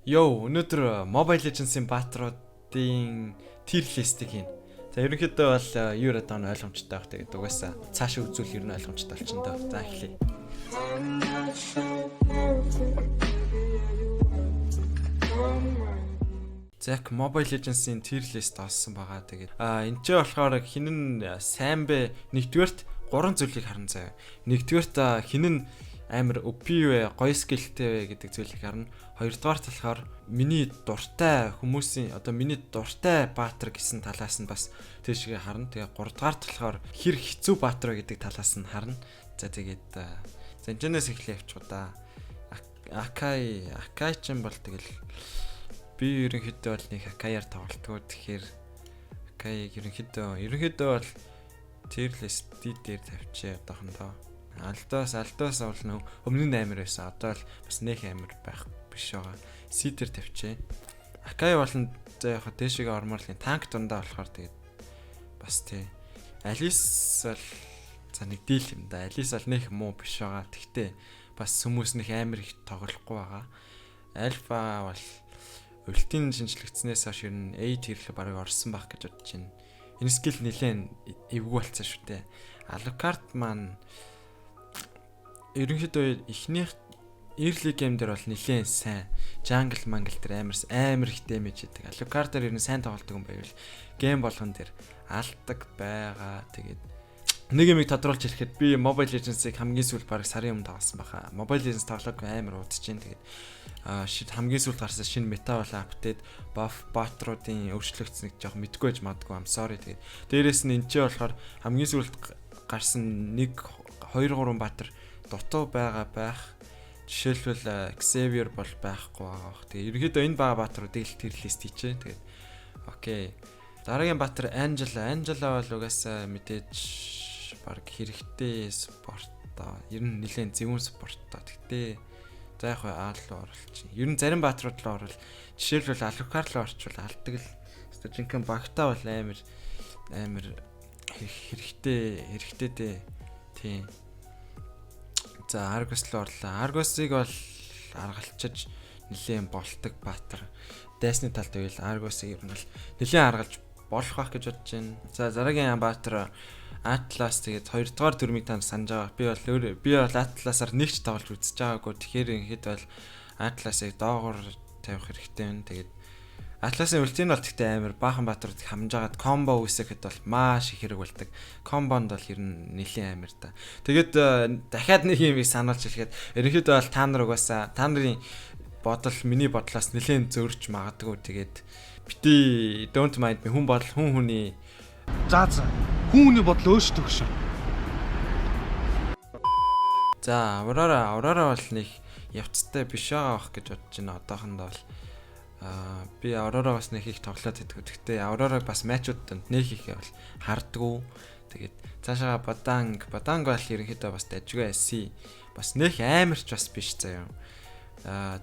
Йоо, өнөөдөр Mobile Legends-ийн баатруудын tier list-ийг хийнэ. За ерөнхийдөө бол юу яриад байгаа нь ойлгомжтой байх. Тэгээд угаасаа цаашаа үзүүл ер нь ойлгомжтой болчихно доо. За эхлэе. Зак Mobile Legends-ийн tier list олсон байгаа. Тэгээд энэ ч болохоор хинэн сайн бэ? Нэгдүгээрт 3 зүйлийг харна заяа. Нэгдүгээрт хинэн амар OP вэ, гоё скиллтэй вэ гэдэг зүйлийг харна. Хоёрдугаарт болохоор миний дуртай хүмүүсийн миний дуртай баатар гэсэн талаас нь бас тийшээ харна. Тэгээ гуравдугаарт болохоор хэр хэцүү баатар вэ гэдэг талаас нь харна. За тэгээд зэнчнээс эхлэе явчихуу да. Акай ч юм бол тэгэл би ерөнхийдөө бол нэг Акаяар тоглолтгоо. Тэгэхээр Акай ерөнхийдөө бол tier list дээр тавьчих одоохондоо. Алдаас бол өмнө нь амар байсан. Одоо л бас нэг амар байх биш байгаа. C-дээр тавьчээ. Акай болон за яг дэшигээ ормоор л танк дундаа болохоор тэгээд бас тий. Алис бол за нэг дийл юм да. Алис бол нэг муу биш байгаа. Тэгтээ бас хүмүүс нэг амар их тоглохгүй байгаа. Альфа бол ультийн шинжлэгдснээс хойш ер нь A tier-л барыг орсон байх гэж бодож байна. Энэ скил нэлээд эвгүй болцсон шүү дээ. Alucard маань ерөнхийдөө ихнийх early game дээр бол нэлээд сайн. Jungle Mangle дээр амар их damage хийдэг. Alucard дээр ер нь сайн тоглодог юм байвал гейм болгон дээр алдаг байгаа. Тэгээд нэг юм тодруулж хэлэхэд би Mobile Legends-ыг хамгийн сүүл баг сарын өмнө тоглосон баха. Mobile Legends тоглоагүй амар удажин. Тэгээд хамгийн сүүлд гарсан шинэ мета бол апдейт buff баатруудын өөрчлөгдсөн гэж жоох мэдгүй байж магадгүй. I'm sorry. Тэгээд дээрээс нь энэ ч болохоор хамгийн сүүлд гарсан 1 2 3 баатар дутуу байгаа байх. Жишээлбэл Xavier бол байхгүй байгаа. Тэгээ ерөнхийдөө энэ бага баатруудыг л tier list хийчээ. Тэгээд окей. Дараагийн баатар Angela бол угаасаа мэдээж баг хэрэгтэй спорт та. Ер нь нэлээд зөвүүн спорт та. Тэгтээ за яг аал руу оруулчих. Ер нь зарим баатрууд руу орвол жишээлбэл Alucard руу орчвол алдаг л. Жинхэнэ багтаа бол амар хэрэгтэй дээ. Тийм. За Argus руу орлоо. Argus-ыг бол аргалчиж нэлээд болдог баатар. Дайсны талд байвал Argus-ыг ер нь бол нэлээд аргалж болох байх гэж бодож байна. За дараагийн баатар Atlas тэгээд 2 дугаар дүрмийг танд санаж байгаа. Би бол Atlas-аар нэгч тоглож үзэж байгаагүй. Тэгэхээр ингээд бол Atlas-ыг доогуур тавих хэрэгтэй байна. Тэгээд Atlas-ын ультийн бол тэгтээ амар баахан баатрууд хамжаагаад комбо үүсгэхэд бол маш их хэрэг болдог. Комбонд бол ер нь нэлийн амар та. Тэгээд дахиад нэг юм сануулж хэлэхэд ерөнхийдөө бол та нарын бодол миний бодлоос нэлийн зөрж магадгүй. Тэгээд бити don't mind me хүн хүний хүний бодол өөрчлөг шүү. За Aurora бол нэг явцтай биш байгаа бах гэж бодож байна. Одоохондоо бол би Aurora-гаас нэг их тоглоод байдаг. Гэхдээ Aurora-г бас матчуудад нэг их бол хардггүй. Тэгээд цаашаа Badanг бол ерөнхийдөө бас дажгүй SC бас нэг амарч бас биш заяа.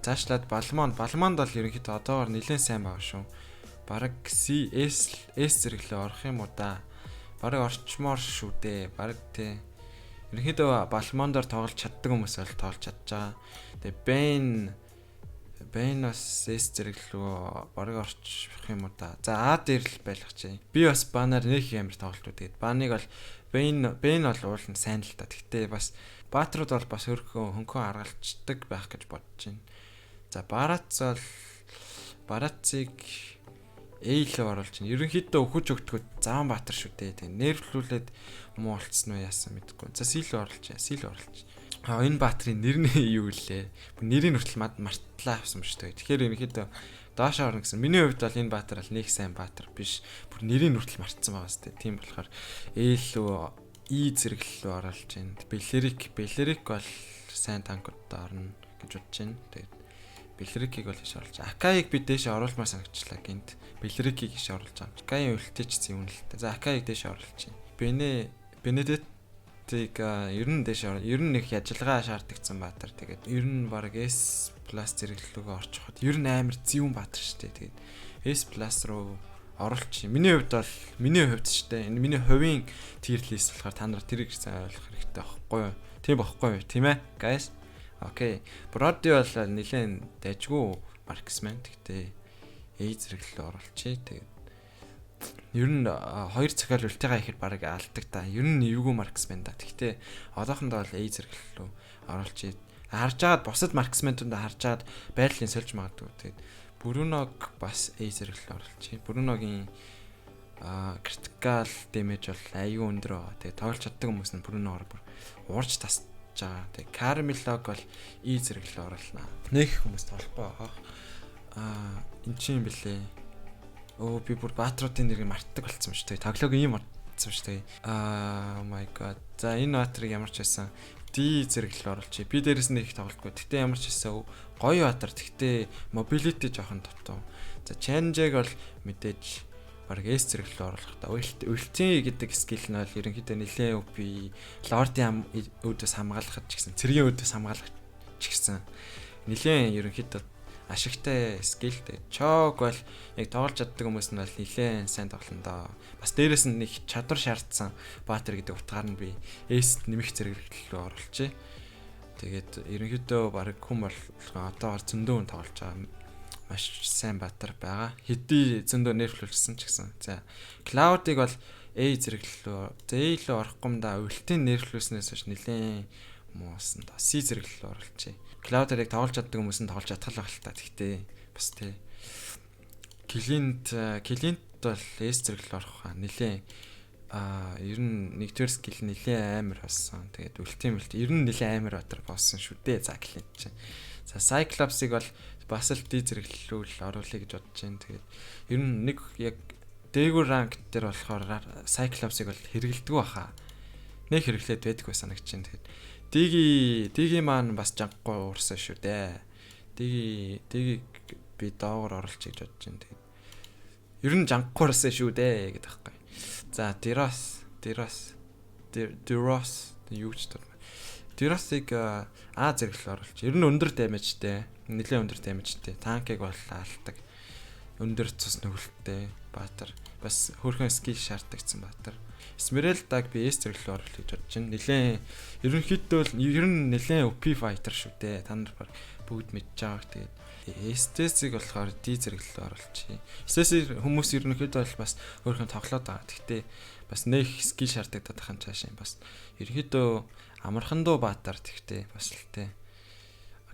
Цаашлаад Balmond бол ерөнхийдөө одоогоор нэлээд сайн байгаа шүү. Бараг CS зэрэглээ орох юм уу да. Бараг орчмоор шүү дээ. Бараг тий. Ерөнхийдөө Balmond-оор тоглож чаддаг хүмүүс бол тоглож чадчаа. Тэгээ Bane бас S зэрэглүү бараг орчих юм уу да. За А дээр л байлгах чи. Би бас банаар нэг амар тоглолтууд тэгээд баныг бол Bane бол уулын сайн л та. Гэхдээ бас баатрууд бол бас хөнгөн аргалцдаг байх гэж бодож байна. За Барацыг A-лөө оруулж байна. Ерөнхийдөө өхөж өгдөгөө заван баатар шүү дээ. Тэгээ нервлүүлээд муу болцсон уу яасан мэдгүй. За C-лөө оруулж. Энэ баатрын нэр нь юу лээ? Нэрийн хүртэл мартлаа авсан шүү дээ. Тэгэхээр ерөнхийдөө доошоо орно гэсэн. Миний хувьд бол энэ баатар бол нэг сайн баатар биш. Бүр нэрийн хүртэл мартсан байгаа сте. Тийм болохоор A-лөө E зэрэглэлөө оруулж байна. Beleric бол сайн танкуудад орно гэж бодож байна. Тэгээд Beleric-ийг бол иш оруулж. Akai-ыг би дээш оруулмаар санагчлаа гинт. Beleric-ийг иш оруулж байгаа. Akai-ийн үлтээч юм л та. За Akai-ыг дээш оруулж байна. Benedetta-ыг ер нь нэг ажиллагаа шаардлагцсан баатар. Тэгээд ер нь баг S+ зэрэглэлөөгөө орчиход ер нь амар зөвүүн баатар шүү дээ. Тэгээд S+ руу оруулчих. Миний хувьд шүү дээ. Энэ миний хувийн tier list болохоор та нар тэрийг сайн ойлгох хэрэгтэй байхгүй юу? Тийм байхгүй юу? Тийм ээ, guys. Окей. Brody бол нэлээд дайжгүй marksman. Тэгтээ A зэрэг рүү оруулчих. Тэгээд ер нь 2 цохиол үлтэйгээ ихэд баг алдаг та. Ер нь эвгүй марксмен да. Тэгтээ одоохондоо бол A зэрэг рүү оруулчих. Харж агаад бусад марксментууд харж агаад байдлын сольж магадгүй. Тэгээд Бруног бас A зэрэг рүү оруулчих. Бруногийн critical damage бол аюу өндөр байгаа. Тэгээд тоглож чаддаг хүмүүс нь Бруногоор бүр уурж тасж байгаа. Тэгээд Carmelo бол E зэрэг рүү оруулнаа. Нэг хүмүүс тоглохгүй байгаа. Эн чинь блэ. Би бүр баатруудын нэрийг мартдаг болсон шүү дээ. Тоглоог ийм мартсан шүү дээ. Oh my god. За энэ баатрыг ямар ч байсан D зэрэг л оруулчих. Би дээрэс нь их тоглохгүй. Тэгтээ ямар ч байсан гоё баатар. Тэгтээ mobility жоохон дутуу. За change-ыг бол мэдээж баг S зэрэг л оруулах та. Үлтийн гэдэг скил нь бол ерөнхийдөө нэлээд OP Lord-ийн үүдээс хамгаалахад ч гэсэн цэргийн үүдээс хамгаалах ч гэсэн нэлээд ерөнхийдөө ашигтай скиллтэй. Чог бол яг тоглож чаддаг хүмүүс нь бол нэлээд сайн тоглоно доо. Бас дээрэс нь их чадвар шаардсан баатар гэдэг утгаар нь би S нэмэх зэрэг рүү оруулчих. Тэгээд ерөнхийдөө баг хүм бол одоогоор зөндөө хүн тоглож байгаа. Маш сайн баатар байгаа. Хэдий зөндөө нервлүүлсэн ч гэсэн. За Cloud-ыг бол A зэрэг рүү орохгүй юм да. Үлтийн нервлүүлснээс хойш нэлээд муусан да. C зэрэг рүү оруулчих. Cloud-ыг тоглож чаддаг хүмүүс нь тоглож чадхал байх л та. Тэгтээ бас тий. Clint бол S зэрэг рүү орох хаа. Нилээ ер нь нэгдүгээр скил нилээ амар болсон. Тэгээд ультимейт ер нь нилээ амар батар болсон шүү дээ. За Clint чинь. За Cyclops-ыг бол бас л D зэрэг рүү л оруулъя гэж бодож байна. Тэгээд ер нь нэг яг дээгүүр ранк дээр болохоор Cyclops-ыг бол хэрэгэлдэг баха. Нэг хэрэглээд байдаг байсан гэж чинь. Тэгээд Диги маань бас жангахгүй уурсан шүү дээ. Диги би доогоор оруулчих гэж бодож байна. Тэгээд ер нь жангахгүй уурсан шүү дээ гэдэг байхгүй. За Deros юу ч тэр. Derosыг А зэрэг л оруулчих. Ер нь өндөр дэмэжтэй, нэлээд өндөр дэмэжтэй. Танкыг бол алдаг. Өндөр цус нүгэлттэй баатар. Бас хөөрхөн скил шаардагдсан баатар. Esmeralda-г би S зэрэг л оруулах гэж бодож байна. Нилээн ерөнхийдөө ер нь нилээн OP fighter шүү дээ. Та нар бүгд мэдж байгаах. Тэгээд STS-ийг болохоор D зэрэг л оруулчих. STS хүмүүс ерөнхийдөө бол бас өөрхөн тоглоод байгаа. Гэхдээ бас нэг скил шаардлагатай хаан цаашаа бас ерөнхийдөө амархан дуу баатар тэгтээ бас л тээ.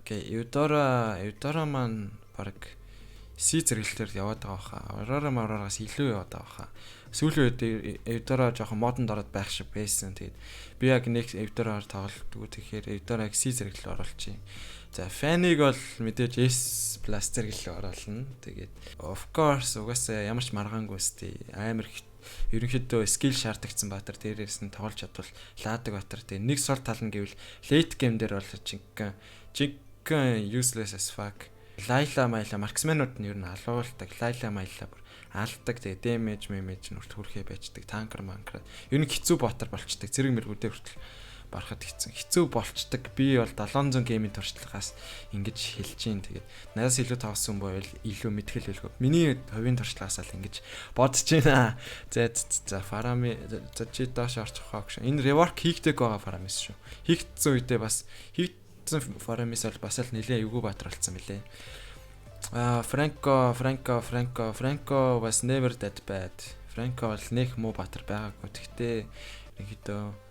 Окей, Eudora маань баг C зэрэглэлээр яваад байгаа хаа. Aurora-аас илүү яваад байгаа хаа. Сүүлийн үед Eudora жоохон модонд ороод байх шиг байсан. Тэгээд би яг нэг Eudora-аар тоглолтгүй. Тэгэхээр Eudora-г C зэрэглэл оруулчих. За Fanny-г бол мэдээж S+ зэрэглэл оруулна. Тэгээд of course угаасаа ямар ч маргаангүй сте амар ерөнхийдөө скил шаардагдсан баатар дээрээс нь тоглож чадвал лаадаг баатар. Тэгээд нэг сул тал нь гэвэл late game дээр бол чигэн useless as fuck. Лайла марксменууд нь ер нь алуулдаг. Лайла бүр алдаг. Тэгээ damage нүрт хүрхээ байждаг. Танкер манкер. Ер нь хэцүү ботор болчдаг. Зэрэг мэргүүдээ хүртэл барахад хэцүү болчдаг. Би бол 700 геймийн туршлагаас ингэж хэлж гин. Тэгээд надаас илүү тавсан байвал илүү мэтгэл хэлгүй. Миний хувийн туршлагаас л ингэж бодож байна. За Farami чи доош орчих واخ. Энэ rework хийгдэг байгаа Faramis шүү. Хийгдсэн үедээ бас Faramis бол бас л нэлээ эвгүй баатар болсон мөлий. Franco was never that bad. Franco бол нэг муу баатар байгаагүй. Тэгтээ нэгдөө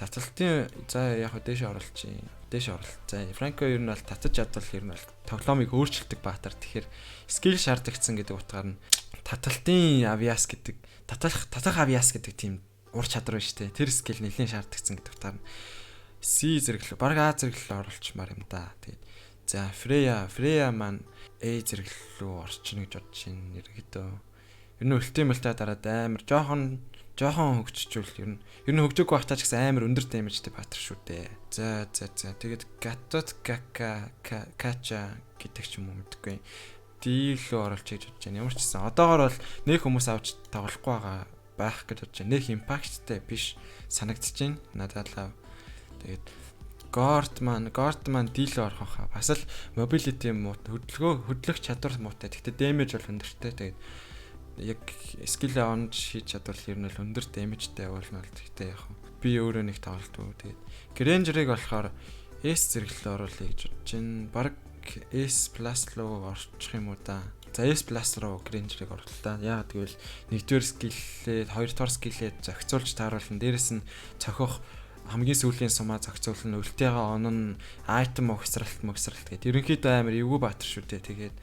таталтын за яг дээш оруулчих. За Franco ер нь бол татаж чадвал ер нь бол тоглоомыг өөрчилдөг баатар. Тэгэхээр скил шаардагдсан гэдэг утгаар нь таталтын авиас гэдэг татах авиас гэдэг тийм ур чадвар байна шүү дээ. Тэр скил нэлийн шаардагдсан гэдэг утгаар нь C зэрэглэл баг А зэрэглэл оруулчмаар юм да. Тэгээд за Freya маань A зэрэглэл рүү орчихно гэж бодож байна. Ерөнхийдөө ер нь ультимейтэй дараад амар жоохон хөгжчихвэл ер нь хөгжөөгүй байх таач гэсэн амар өндөр дэмэжтэй баатар шүү дээ. За тэгээд Gatot Kacha гэдэг ч юм уу мэдгүй. D рүү оруулчих гэж бодож байна. Ямар ч гэсэн одоогоор бол нэг хүмүүс авч тоглохгүй байх гэж бодож байна. Нэг импакттай биш санагдаж байна. Надад л тэгээд Gort маань D рүү орох хаа. Бас л mobility хөдлөх чадвар муутай. Гэхдээ damage бол өндөртэй. Тэгээд яг skill on хийж чадвал ер нь л өндөр damage-тэй явуулна л гэхдээ яг би өөрөө нэг тоглолтгүй. Тэгээд Granger-ыг болохоор S зэрэглэл оруулъя гэж бодож байна. Бараг S Plus руу орчих юм уу да. За S Plus руу Granger-ыг оруулаа. Яагаад гэвэл нэгдүгээр скиллээ, хоёрдугаар скиллээ зохицуулж тааруулна. Дээрэс нь цохих хамгийн сүүлийн сумаа зохицуулна. Үлтэйгээ онон айтем өгсрэлт гэдэг. Ерөнхийдөө амар эвгүй баатар шүү дээ. Тэгээд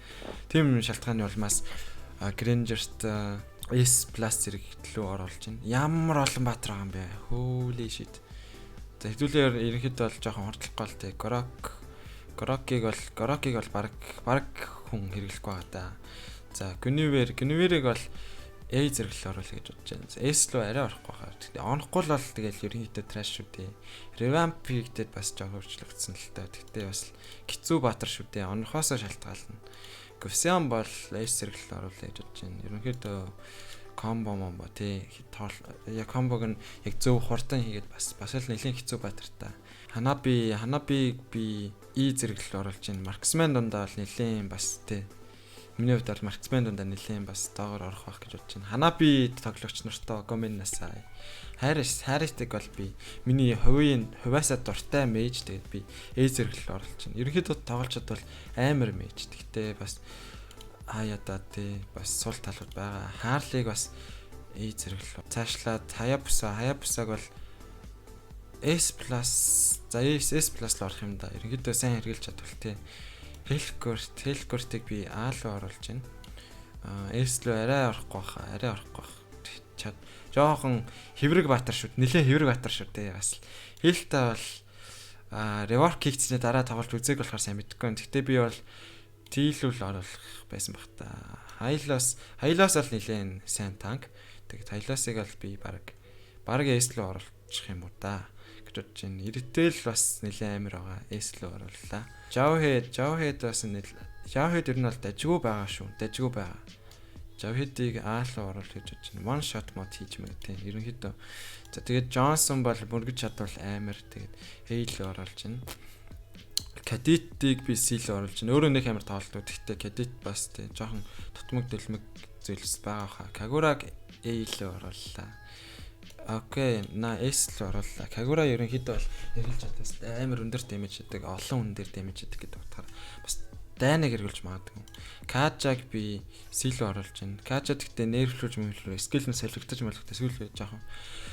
тийм шалтгааны улмаас Granger-т S Plus зэрэг лөө оруулж байна. Ямар олон баатар байгаа юм бэ? Holy shit. За хэдүүлээр ерөнхийдөө бол жоохон хордлохгүй л те. Горокиг бол баг хүн хэрэглэхгүй байгаа да. За Guinevere-ыг бол A зэрэглэл оруулах гэж бодож байна. S руу арай орохгүй байгаа. Тэгтээ онохгүй л тэгэл ерөнхийдөө trash шүү дээ. Revamp-д бас жоохон хөрчлөгдсөн л та. Тэгтээ бас хэцүү баатар шүү дээ. Онохоосоо шалтгаална. Gusion бол S зэрэглэл оруулах гэж бодож байна. Ерөнхийдөө комбо тий яг комбог нь яг зөв хурдан хийгээд бас л нэлийн хэцүү баатартай. Hanabi би E зэрэглэл оруулж байна. Marksman дундаа бол нэлийн бас тий. Миний хувьд бол Marksman дундаа нэлийн бас доогоор орох байх гэж бодож байна. Hanabi тоглогч нартай Gomen-насаа Harris-ыг бол би миний хувьяасаа дуртай мэж тэгээд би E зэрэглэл оруулж байна. Ерөнхийдөө тоглолцод бол амар мэж. Тэгтээ бас хаяада тий бас сул талууд байгаа. Хаарлыг бас E зэрэглэл цаашлаад Hayabusa-г бол S Plus л орох юм да. Ерөнхийдөө сайн хэрэгжилж чадвал тий. Helcourt-ыг би A руу оруулж байна. S руу арай орохгүй баха. Жоохон хэврэг баатар шүү. Нэлээд хэврэг баатар шүү дээ. Бас Helta бол rework хийгдсэний дараа тоглож үзээг болохоор сайн мэдэхгүй. Гэхдээ би бол Teal-ül оруулах байсан баг та. Hylos бол нэлээд сайн танк. Тэгээд Hylos-ыг бол би баг S руу оруулах юм уу да. гэж байна. Иртэл бас нэлээд амар байгаа. S руу орууллаа. Jawhead бас Jawhead ер нь бол дажгүй байгаа шүү. Jawhead-ийг A руу оруулах гэж байна. One shot mod хийж мэг тийм. Ерөнхийдөө. За тэгээд Johnson бол мөргөж чадвал амар. Тэгээд A руу оруулж байна. Cadet-ийг би C руу оруулж байна. Өөрөө нэг амар тоолдог. Гэхдээ Cadet бас тийм жоохон тутмаг дэлмэг зүйлс байгаа хаа. Kagura-г A руу орууллаа. Окей, S руу орууллаа. Kagura ерөнхийдөө бол хэрэгжилж чадсан амар өндөр дэмэж хийдэг, олон хүн дээр дэмэж хийдэг гэдэг утгаараа бас дайнаг хэрэгжилж магадгүй. Kaja-г би C руу оруулж байна. Kaja гэхдээ нэрвлүүлж skill нь солигдож сүүл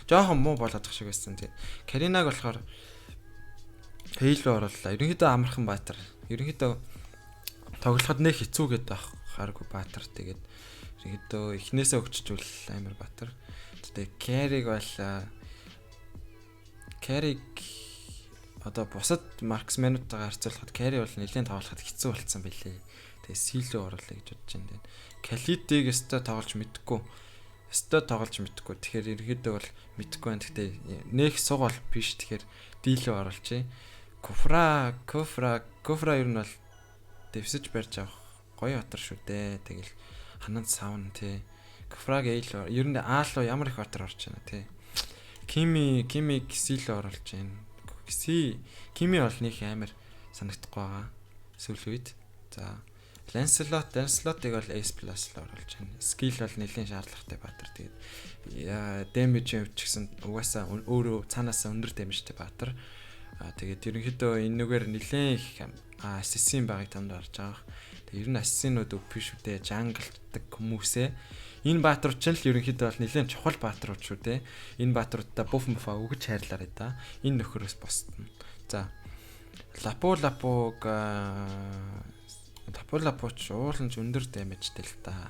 жоохон муу болоод шиг байсан. Тэгээд Karina-г болохоор A руу орууллаа. Ерөнхийдөө амархан баатар. Ерөнхийдөө тоглоход нэг хэцүү гэдэг хараагүй баатар. Тэгээд ерөнхийдөө эхнээсээ өгчжүүл амар баатар. Тэгээд Carry одоо бусад Marksman-уудтайгаар харьцуулахад Carry бол нэлээд тоглоход хэцүү болцсон байлээ. Тэгээд C-лөө оруулаа гэж бодож байна. Khalid-ийг өстой тоглож мэдэхгүй. Тэгэхээр ерөөдөө бол мэдэхгүй байна. Гэхдээ нэг суг бол биш. Тэгэхээр D-лөө оруулчих. Kufra ер нь бол дэвсэж барьж авах гоё отор шүү дээ. Тэгэл хананд савн тий. Kufra-г A-лөө ер нь A-лөө ямар их отор орж байна тий. Kimi-г C-лөө оруулж байна. Kimi бол нэг амар санагдахгүй байгаа. Сүүл үед. За Lancelot-ыг бол S+ л оруулж байна. Skill бол нэлийн шаардлагатай баатар. Тэгээд damage ч гэсэн угаасаа өөрөө цаанаасаа өндөр damage-тэй баатар. Тэгээд ерөнхийдөө энэгээр нэлийн их assassin байгааг танд харж байгаа. Тэгээд ер нь assassin-ууд өв шүү дээ. Jungle-даг хүмүүсээ энэ баатарууд ч л ерөнхийдөө бол нэлийн чухал баатарууд шүү дээ. Энэ баатаруудаа buff өгж хайрлаарай да. Энэ нөхөрөөс босдно. За Lapu-Lapu-ч ууланж өндөр дэмэжтэй л та.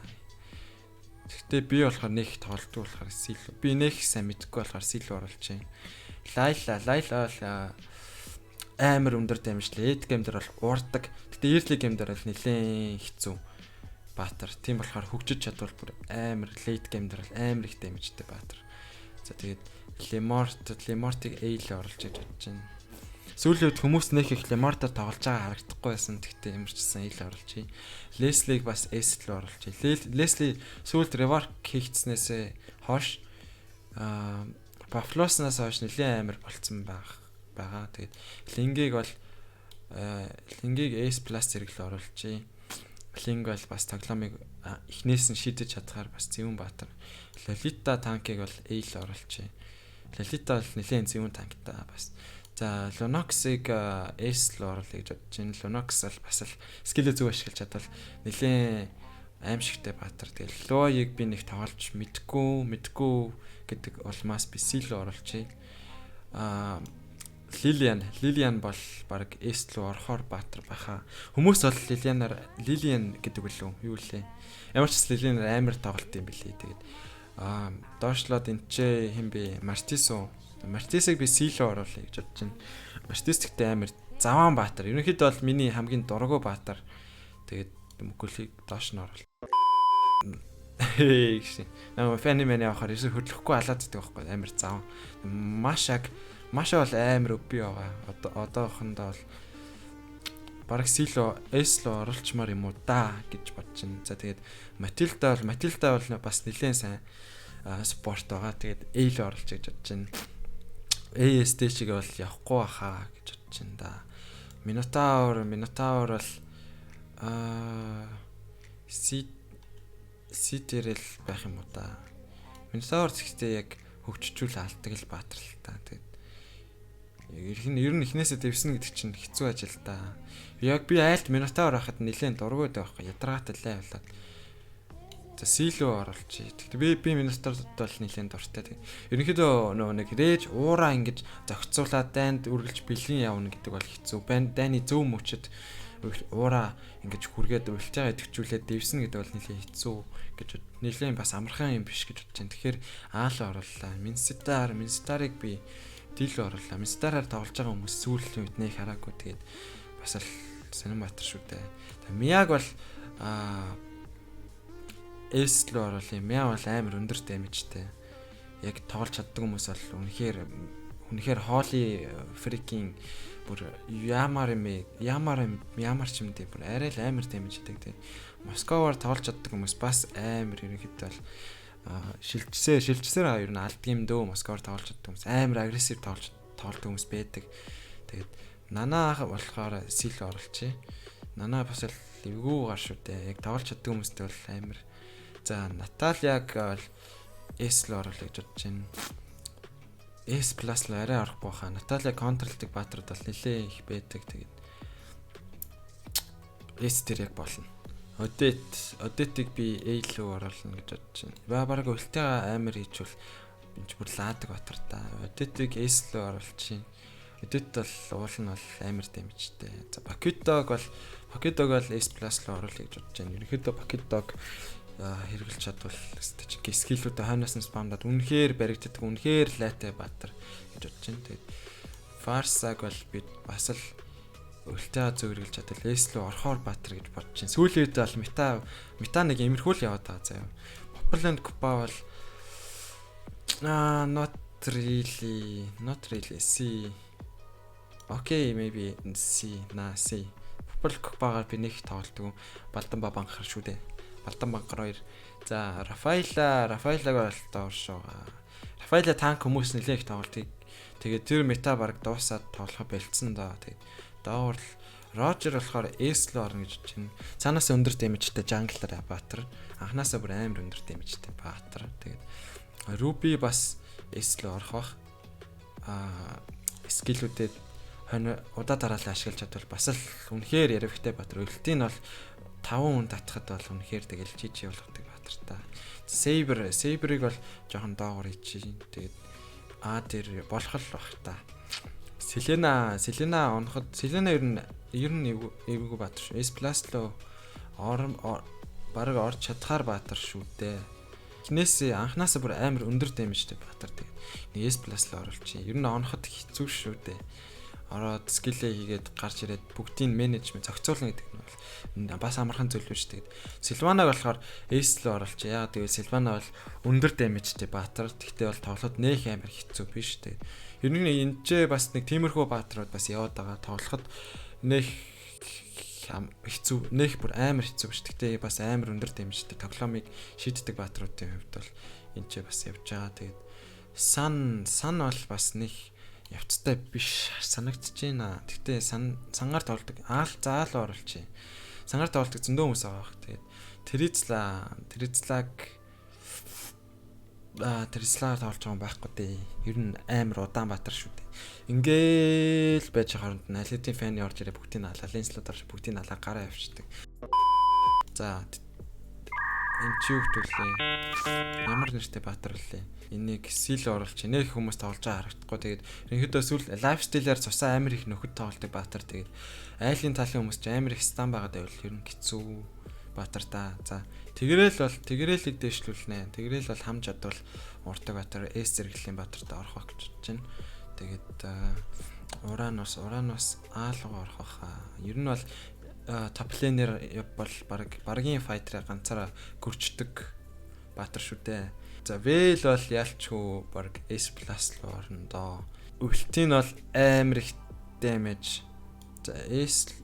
Гэхдээ би болохоор нэг тоглолтгүй болохоор Seal. Би нэг сайн мэдгүй болохоор Seal оруулж байна. Layla бол амар өндөр дэмэж лээд гейм дээр бол уурдаг. Гэхдээ early game дээр бол нэлээд хэцүү баатар. Тийм болохоор хөгжиж чадвал бүр амар late game дээр бол амар их дэмэжтэй баатар. За тэгээд Lemort-ыг A л оруулж яаж бодож байна. Сүүлийн үед хүмүүс нэг их Lemort-аар тоглож байгаа харагдахгүй байсан. Тэгтээ ямар ч гэсэн A л оруулж. Leslie-г бас S л оруулж. Leslie сүүлд rework хийгдснээсээ хойш Buffalo-снаас хойш нэлийн амар болцсон байгаа. Тэгээд Ling-ийг S+ зэрэглэл оруулж. Ling бол бас тоглоомыг эхнээс нь шийдэж чадхаар бас зөвүүн баатар. Lolita танкийг бол A л оруулж. Lolita бол нэлийн зөвүүн танктай бас. За Linux-ыг S руу оруулъя гэж бодож байна. Linux бол бас л скиллээ зөв ашиглаж чадвал нэлээд аимшигтай баатар. Тэгэл Lua-ыг би нэг тоглож мэдгүй гэдэг улмаас би C руу оруулчихъя. Lilian бол баг S руу орохоор баатар байхаа. Хүмүүс бол Lilian гэдэг үлээ юу лээ. Ямар ч Lilian амар тоглолт юм билий. Тэгээд доошлоод энэчээ хэм бэ Martis-ыг би C руу оруулъя гэж бодож байна. Martis гэхдээ амар заваан баатар. Ерөнхийдөө бол миний хамгийн дургу баатар. Тэгээд мөгөлийг доош нь оруулъя. Наа фэни мэн явахаар ерөөсө хөдлөхгүй алаад идэх байхгүй амар заваан. Маша бол амар өбий байгаа. Одоохондоо бол бараг S руу оруулчмаар юм уу да гэж бодож байна. За тэгээд Matilda бол бас нэлээд сайн спорт байгаа. Тэгээд A руу оруулчих гэж бодож байна. ASD-чиг бол явахгүй баха гэж бодож байна да. Minotaur бол C-дэрэл байх юм уу да. Minotaur гэхдээ яг хөгжчүүл алдаг л баатар л та. Тэгээд ер нь ихнээсээ дэвсэн гэдэг чинь хэцүү ажил да. Яг би айлт Minotaur байхад нэлээд дургуй байхгүй ядаргаатай лээ болоод. За C-лөө оруулчих. Тэгтээ би Minotaur бол нэлээд дуртай. Ерөнхийдөө нэг рэж уураа ингэж зохицуулаад дайнд үргэлж бэлгийн явна гэдэг бол хэцүү. Дайны зөв мөчөд уураа ингэж хүргээд үлчээгээ төвчүүлээд дэвсэн гэдэг бол нэлээд хэцүү гэж нэлээд бас амархан юм биш гэж бодож байна. Тэгэхээр А-лаа орууллаа. Mincetar-ыг би D-лөө орууллаа. Mincetar-аар тоглож байгаа хүмүүс сүүлийн үед нэг хараагүй. Тэгээд бас л Санамбаатар шүү дээ. Мияг бол S руу оруулъя. Мя бол амар өндөр дэмэжтэй. Яг тоглож чаддаг хүмүүс бол үнэхээр хоoli freaking бүр ямар ч юм дээ бүр арай л амар дэмэждэг тий. Московоор тоглож чаддаг хүмүүс бас амар ерөнхийдөө бол шилжсээр ер нь алдаг юм дөө. Московоор тоглож чаддаг хүмүүс амар агрессив тоглолдог хүмүүс байдаг. Тэгээд Нана болохоор C руу оруулчих. Нана бас л эвгүй гар шүү дээ. Яг тоглож чаддаг хүмүүстэй бол амар. За Натальяг бол S руу оруулах гэж бодож байна. S+ руу арай орохгүй хаа. Наталья контролдог баатрууд бол нэлээ их байдаг. Тэгээд S дээр яг болно. Odette-ийг би A руу оруулна гэж бодож байна. Бараг үлтэйгээ амар хийчихвэл энэ ч бүр лаадаг баатар та. Odette-ийг S руу оруулчих. Odette бол уул нь бол амар дэмжтэй. За Pakidog бол S+ руу оруулах гэж бодож байна. Ерөнхийдөө Pakidog хэрэгжилж чадвал скиллүүдээ хойноос нь спамдаад үнэхээр баригддаг үнэхээр лайтай баатар гэж бодож байна. Тэгээд Farsag бол би бас л өлтөө зөв хэрэгжилж чадвал S руу орохоор баатар гэж бодож байна. Сүүлийн үед бол мета нэг имерхүү л яваад байгаа заяа. Popular Kupa бол not really C. Okay, maybe C. Popular Kupa-гаар би нэг тоглолтгүй Балдан банхар шүү дээ. Балдан банхар 2. За Rafaela бол дооршоо. Rafaela танк хүмүүс нэлээд их тоглолтыг. Тэгээд тэр мета баг дуусаад тоглохо бэлдсэн доо. Тэгээд доор Roger болохоор S руу орно гэж байна. Цаанаас өндөр дэмэжтэй jungler баатар. Анханасаа бүр амар өндөр дэмэжтэй баатар. Тэгээд Ruby бас S руу орох бах. Скиллүүдэд удаа дараалал ашиглаж чадвал бас л үнэхээр яригтэй баатар. Өлтийн бол 5 хүн татхад бол үнэхээр тэгэл GG болгодог баатар та. Saber-ыг бол жоохон доогоор хийчих. Тэгээд дээр болох л бах та. Selena оноход Selena ер нь эвгүй баатар шүү. S+ лөө бараг орж чадхаар баатар шүү дээ. Кинээс анханасаа бүр амар өндөр дэмэжтэй баатар. Тэгээд S+ лөө оруулчих. Ер нь оноход хэцүү шүү дээ. Ороод скиллээ хийгээд гарч ирээд бүгдийг менежмент зохицуулна гэдэг нь бол бас амархан зүйл биш тэгээд Sylvana болохоор S руу оруулчих. Яагаад гэвэл Sylvana бол өндөр дэмэжтэй баатар. Тэгтээ бол тоглоход нэх амар хэцүү биш тэгээд ер нь энэ бас нэг тиймэрхүү баатрууд бас яваад байгаа. Тоглоход нэх хэцүү нэх бүр амар хэцүү биш. Тэгтээ бас амар өндөр дэмэжтэй тоглоомыг шийддэг баатруудын хувьд бол энэ бас явж байгаа. Тэгээд Sun бол бас нэг явцтай биш санагдаж байна. Тэгтээ сангаар тоглодог. Заал оруулчих. Сангаар тоглодог зөндөө хүмүүс байгаа. Тэгээд Трицлаг Трислаар тоглож байгаа юм байхгүй дээ. Ер нь амар Удаанбаатар шүү дээ. Ингээл байж байгаа хооронд нь Алидийн фаны орж ирээ бүгдийг нь алаа, ленслүүд орж бүгдийг нь алаа гараа явчихдаг. За энэ чи юу хтүүлээ? Ямар нэртэй Баатар лээ? Энийг сил оруулж нэр их хүмүүс тоглож байгаа харагдахгүй. Тэгээд ерөнхийдөө сүүл лайфстайлаар цусаа амар их нөхөд тоглолтыг Баатар. Тэгээд айлын талын хүмүүс ч амар их стан байгаад байвал ер нь хэцүү Баатар та. За тэгрээлийг дэвшлүүлнэ. Тэгрээл бол хам чадвал уртаг Баатар эс зэрэглэлийн Баатартаа орох байх гэж бодож байна. Тэгээд Уранус аалгаа орох баха. Ер нь бол топ лейнер бол багийн файтераа ганцаараа гөрчдөг Баатар шүү дээ. За Вэл бол ялчгүй баг S+ руу орно доо. Өвлтийн бол амар их damage. За S+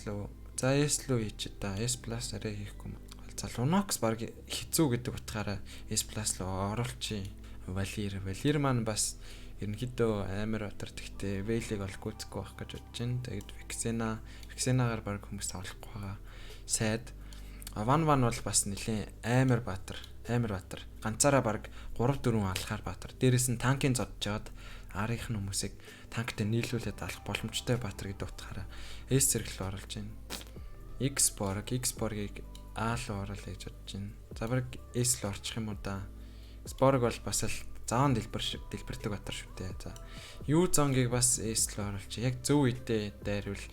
руу. За S руу хийчих та. S+ арай хийхгүй юм. За Lunox баг хэцүү гэдэг утгаараа S+ руу оруулчих. Валир маань бас ерөнхийдөө амар Баатар тэгтээ Вэлийг бол гүйцэхгүй байх гэж бодож байна. Тэгээд Vexena-гаар баг хүмүүс тоглохгүй байгаа. Сайд. Ван бол бас нэлийн амар Баатар. Ганцаараа баг 3-4 алхаар Баатар. Дээрээс нь танкын зодж жагаад арийнх нь хүмүүсийг танктай нийлүүлээд алах боломжтой Баатар гэдэг утгаараа S зэрэглэл оруулж байна. X-Borg-ыг А руу оруулах гэж бодож байна. За баг S руу орчих юм уу да. X-Borg бол бас л заан дэлбэрдэг Баатар шүү дээ. За U-Zong-ыг бас S руу оруулж. Яг зөв үедээ дайрвал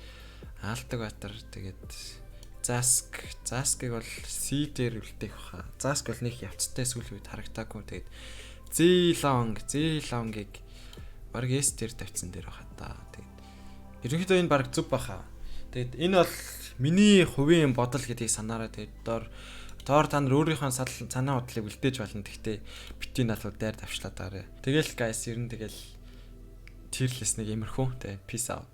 аалдаг Баатар. Тэгээд Zask-ыг бол C дээр үлдээх баха. Zask бол нэг явцтай сүүлийн үед харагдаагүй. Тэгээд Zilong-ыг баг S дээр тавьсан дээр баха та. Тэгээд ерөнхийдөө энэ баг зүв баха. Тэгээд энэ бол миний хувийн бодол гэдгийг санаараа. Тэгээд доор та нар өөрийнхөө санаа бодлыг үлдээж болно. Гэхдээ битгий налууд дайр тавьчлаад байгаарэ. Тэгэл guys ер нь тэгэл tier list нэг иймэрхүү. Тэгээд peace out.